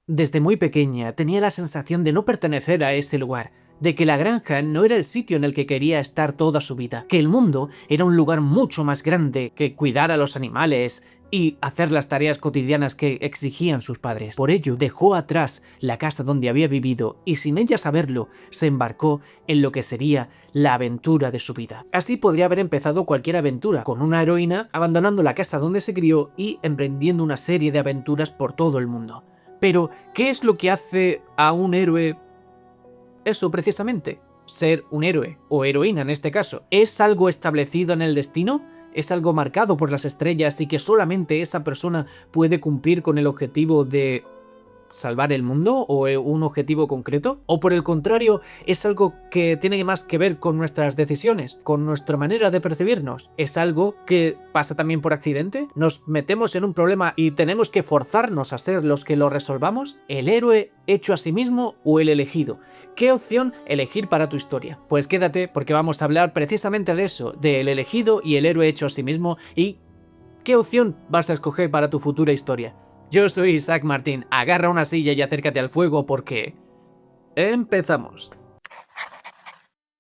Desde muy pequeña tenía la sensación de no pertenecer a ese lugar, de que la granja no era el sitio en el que quería estar toda su vida, que el mundo era un lugar mucho más grande que cuidar a los animales y hacer las tareas cotidianas que exigían sus padres. Por ello, dejó atrás la casa donde había vivido y sin ella saberlo, se embarcó en lo que sería la aventura de su vida. Así podría haber empezado cualquier aventura, con una heroína abandonando la casa donde se crió y emprendiendo una serie de aventuras por todo el mundo. Pero, ¿qué es lo que hace a un héroe eso precisamente? Ser un héroe, o heroína en este caso. ¿Es algo establecido en el destino? ¿Es algo marcado por las estrellas y que solamente esa persona puede cumplir con el objetivo de salvar el mundo o un objetivo concreto? ¿O por el contrario, es algo que tiene más que ver con nuestras decisiones, con nuestra manera de percibirnos? ¿Es algo que pasa también por accidente? ¿Nos metemos en un problema y tenemos que forzarnos a ser los que lo resolvamos? ¿El héroe hecho a sí mismo o el elegido? ¿Qué opción elegir para tu historia? Pues quédate porque vamos a hablar precisamente de eso, del elegido y el héroe hecho a sí mismo y qué opción vas a escoger para tu futura historia. Yo soy Isaac Martín, agarra una silla y acércate al fuego porque... ¡empezamos!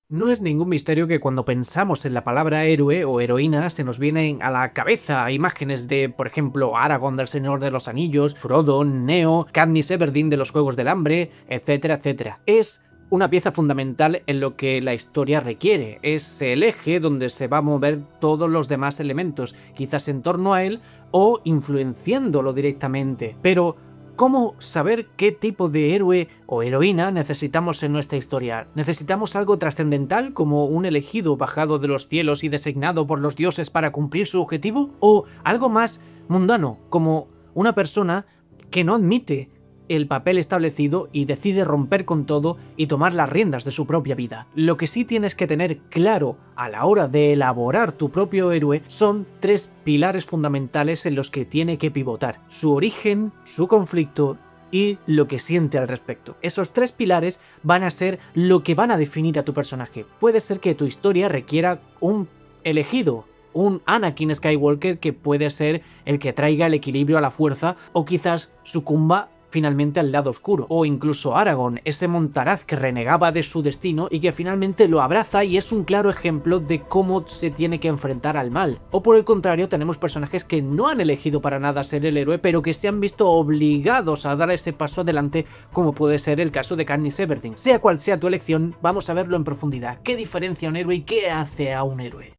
No es ningún misterio que cuando pensamos en la palabra héroe o heroína se nos vienen a la cabeza imágenes de, por ejemplo, Aragorn del Señor de los Anillos, Frodo, Neo, Katniss Everdeen de los Juegos del Hambre, etcétera, etcétera. Es una pieza fundamental en lo que la historia requiere, es el eje donde se va a mover todos los demás elementos, quizás en torno a él o influenciándolo directamente. Pero, ¿cómo saber qué tipo de héroe o heroína necesitamos en nuestra historia? ¿Necesitamos algo trascendental como un elegido bajado de los cielos y designado por los dioses para cumplir su objetivo? ¿O algo más mundano como una persona que no admite el papel establecido y decide romper con todo y tomar las riendas de su propia vida? Lo que sí tienes que tener claro a la hora de elaborar tu propio héroe son tres pilares fundamentales en los que tiene que pivotar: su origen, su conflicto y lo que siente al respecto. Esos tres pilares van a ser lo que van a definir a tu personaje. Puede ser que tu historia requiera un elegido, un Anakin Skywalker que puede ser el que traiga el equilibrio a la fuerza o quizás sucumba finalmente al lado oscuro, o incluso Aragorn, ese montaraz que renegaba de su destino y que finalmente lo abraza y es un claro ejemplo de cómo se tiene que enfrentar al mal. O por el contrario, tenemos personajes que no han elegido para nada ser el héroe, pero que se han visto obligados a dar ese paso adelante, como puede ser el caso de Katniss Everdeen. Sea cual sea tu elección, vamos a verlo en profundidad. ¿Qué diferencia a un héroe y qué hace a un héroe?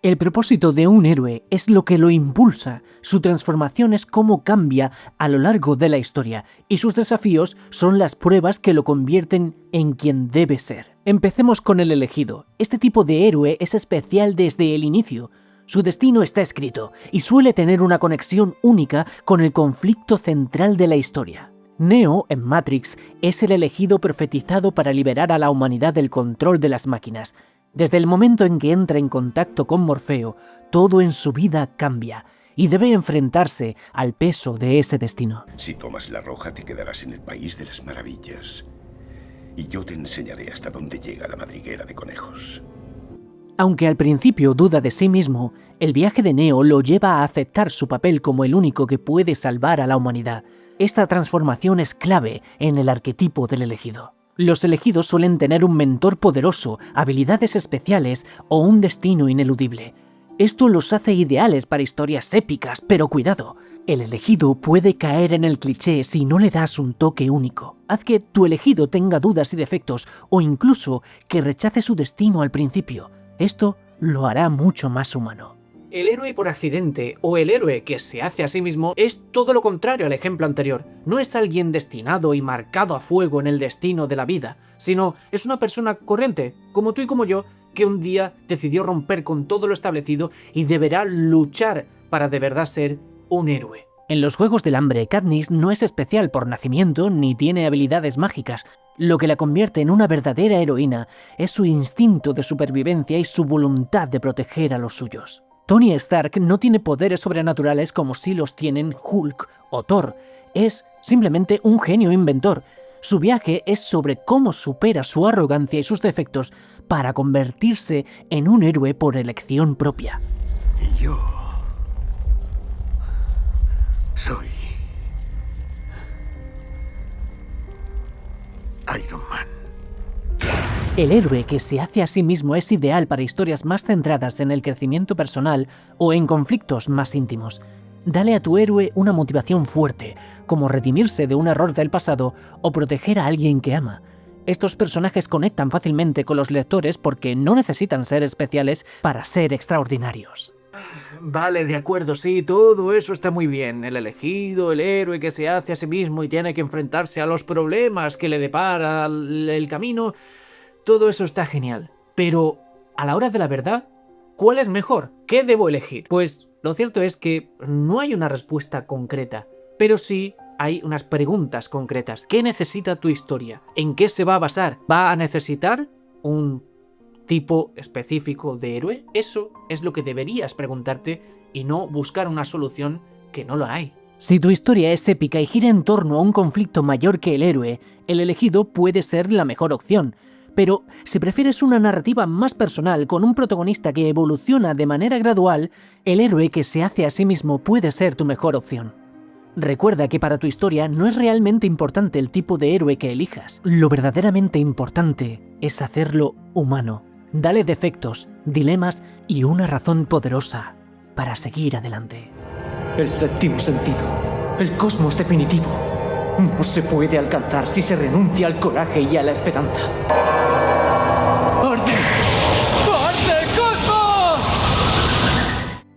El propósito de un héroe es lo que lo impulsa, su transformación es cómo cambia a lo largo de la historia, y sus desafíos son las pruebas que lo convierten en quien debe ser. Empecemos con el elegido. Este tipo de héroe es especial desde el inicio. Su destino está escrito, y suele tener una conexión única con el conflicto central de la historia. Neo, en Matrix, es el elegido profetizado para liberar a la humanidad del control de las máquinas. Desde el momento en que entra en contacto con Morfeo, todo en su vida cambia y debe enfrentarse al peso de ese destino. Si tomas la roja te quedarás en el país de las maravillas y yo te enseñaré hasta dónde llega la madriguera de conejos. Aunque al principio duda de sí mismo, el viaje de Neo lo lleva a aceptar su papel como el único que puede salvar a la humanidad. Esta transformación es clave en el arquetipo del elegido. Los elegidos suelen tener un mentor poderoso, habilidades especiales o un destino ineludible. Esto los hace ideales para historias épicas, pero cuidado, el elegido puede caer en el cliché si no le das un toque único. Haz que tu elegido tenga dudas y defectos o incluso que rechace su destino al principio. Esto lo hará mucho más humano. El héroe por accidente o el héroe que se hace a sí mismo es todo lo contrario al ejemplo anterior. No es alguien destinado y marcado a fuego en el destino de la vida, sino es una persona corriente, como tú y como yo, que un día decidió romper con todo lo establecido y deberá luchar para de verdad ser un héroe. En los Juegos del Hambre, Katniss no es especial por nacimiento ni tiene habilidades mágicas. Lo que la convierte en una verdadera heroína es su instinto de supervivencia y su voluntad de proteger a los suyos. Tony Stark no tiene poderes sobrenaturales como si los tienen Hulk o Thor. Es simplemente un genio inventor. Su viaje es sobre cómo supera su arrogancia y sus defectos para convertirse en un héroe por elección propia. Y yo soy Iron Man. El héroe que se hace a sí mismo es ideal para historias más centradas en el crecimiento personal o en conflictos más íntimos. Dale a tu héroe una motivación fuerte, como redimirse de un error del pasado o proteger a alguien que ama. Estos personajes conectan fácilmente con los lectores porque no necesitan ser especiales para ser extraordinarios. Vale, de acuerdo, sí, todo eso está muy bien. El elegido, el héroe que se hace a sí mismo y tiene que enfrentarse a los problemas que le depara el camino, todo eso está genial. Pero, a la hora de la verdad, ¿cuál es mejor? ¿Qué debo elegir? Pues lo cierto es que no hay una respuesta concreta, pero sí hay unas preguntas concretas. ¿Qué necesita tu historia? ¿En qué se va a basar? ¿Va a necesitar un tipo específico de héroe? Eso es lo que deberías preguntarte y no buscar una solución que no lo hay. Si tu historia es épica y gira en torno a un conflicto mayor que el héroe, el elegido puede ser la mejor opción. Pero si prefieres una narrativa más personal con un protagonista que evoluciona de manera gradual, el héroe que se hace a sí mismo puede ser tu mejor opción. Recuerda que para tu historia no es realmente importante el tipo de héroe que elijas. Lo verdaderamente importante es hacerlo humano. Dale defectos, dilemas y una razón poderosa para seguir adelante. El séptimo sentido, el cosmos definitivo, no se puede alcanzar si se renuncia al coraje y a la esperanza. ¡Arde! ¡Arde el cosmos!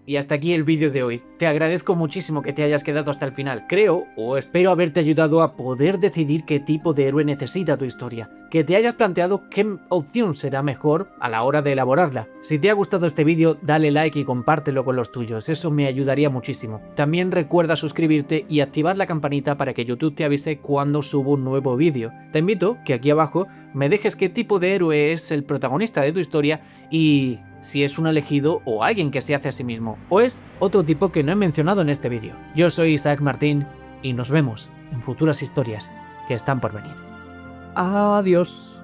Y hasta aquí el vídeo de hoy. Te agradezco muchísimo que te hayas quedado hasta el final. Creo o espero haberte ayudado a poder decidir qué tipo de héroe necesita tu historia. Que te hayas planteado qué opción será mejor a la hora de elaborarla. Si te ha gustado este vídeo, dale like y compártelo con los tuyos. Eso me ayudaría muchísimo. También recuerda suscribirte y activar la campanita para que YouTube te avise cuando subo un nuevo vídeo. Te invito que aquí abajo me dejes qué tipo de héroe es el protagonista de tu historia y si es un elegido o alguien que se hace a sí mismo, o es otro tipo que no he mencionado en este vídeo. Yo soy Isaac Martín y nos vemos en futuras historias que están por venir. Adiós.